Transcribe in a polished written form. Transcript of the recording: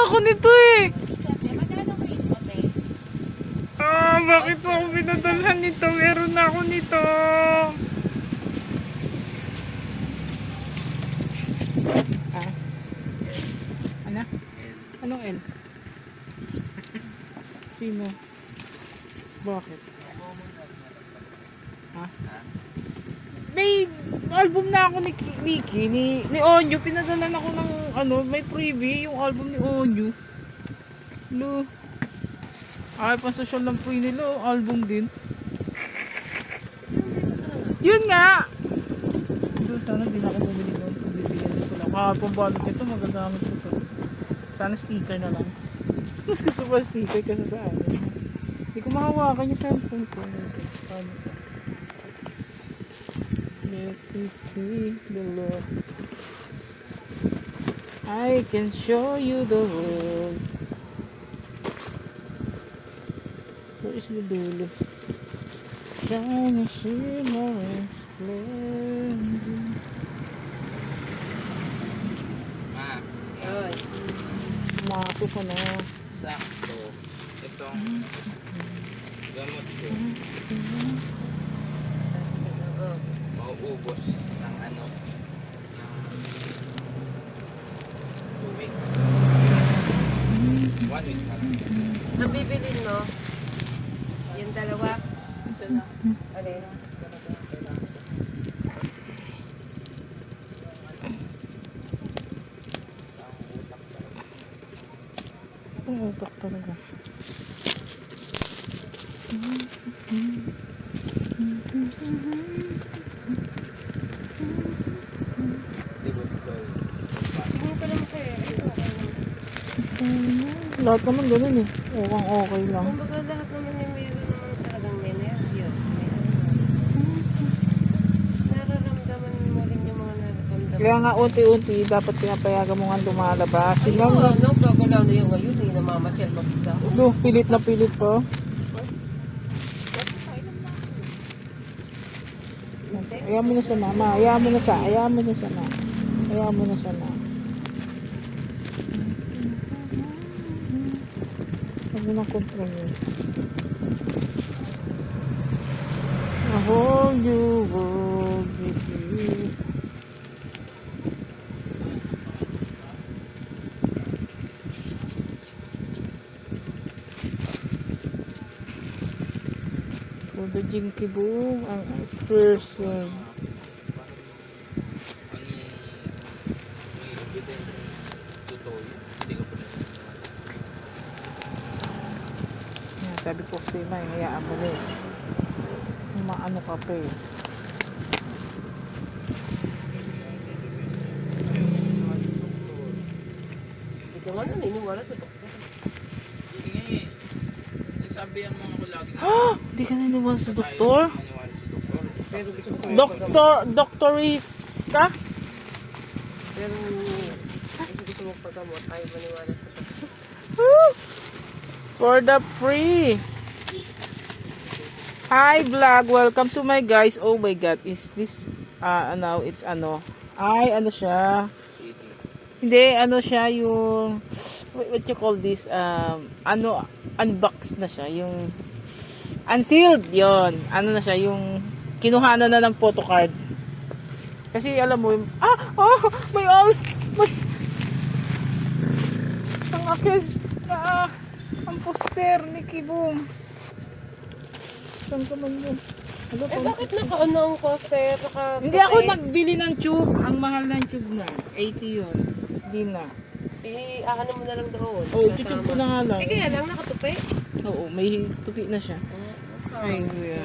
ako nito eh. Bakit mo ako pinadalhan nito? Meron na ako nito. Ano? Anong L? Sino? Bakit? Ha? May album na ako ni Mickey, ni Onyo. Pinadalan ako ng may preview yung album ni Onyo. Lo. Ay, pa-social ng free nila, album din. Yun nga! Doon, sana din ako bumili doon. Bibigyan din ko lang. Pambalot nito, magagamit ko to. Sana sticker na lang. Mas gusto pa sticker kasi sa akin. Hindi ko mahawakan yung cellphone ko. Paano ko? Let me see the Lord. I can show you the world. Where is the dulo? Shine, shimmering, splendid. Maso ko na. Sakto. Itong gamot ko. Mauubos ng 2 weeks. 1 week na lang. Nabibilin mo? Yung dalawa? Isa na. Alin? Ang utak talaga. Tingin ko lang kayo. Lahat naman ganun eh. Okay lang. Kumbaga lahat naman yung mayroon naman talagang may nervyos. Nararamdaman mo rin yung mga nararamdaman. Kaya nga unti-unti dapat pinapayagan mo nga lumalabas. Ay, Yun lang. bago lang na yung ngayon. Hindi namamasyal mabigla. Pilit na pilit po. Ayaw mo na siya, mama. Ayaw mo na siya. Ayaw mo na siya na. Ayaw mo na siya na. Huwag mo na control yun. A whole new world with you. For the Jinky Boom, ang person. Sabi ko kasi may hayaan mo rin. Maano ka pa eh. Hindi ka nga naniniwala sa doktor. Sige. Sabihan mo ako lagi. Di ka naniniwala sa doktor? Naniniwala sa doktor. Pero gusto ko Doctorist ka? Pero gusto mo pagkamot. Ayaw maniwala sa doktor. For the free. Hi vlog, welcome to my guys. Oh my god, is this it's ay ano siya? Hindi, siya yung what you call this? Unbox na siya, yung unsealed 'yon. Na siya yung kinuhanan na ng photo card. Kasi alam mo, may ang akes ang poster ni Kiboom. Saan ka man yun? Bakit naka-ano ang poster? Hindi ako nagbili ng tube. Ang mahal ng tube na. 80 yun. Hindi na. Ano mo na lang doon. Tube ko na nga lang. Kaya lang nakatupi. Oo, may tupi na siya. Okay. Ay, kuya.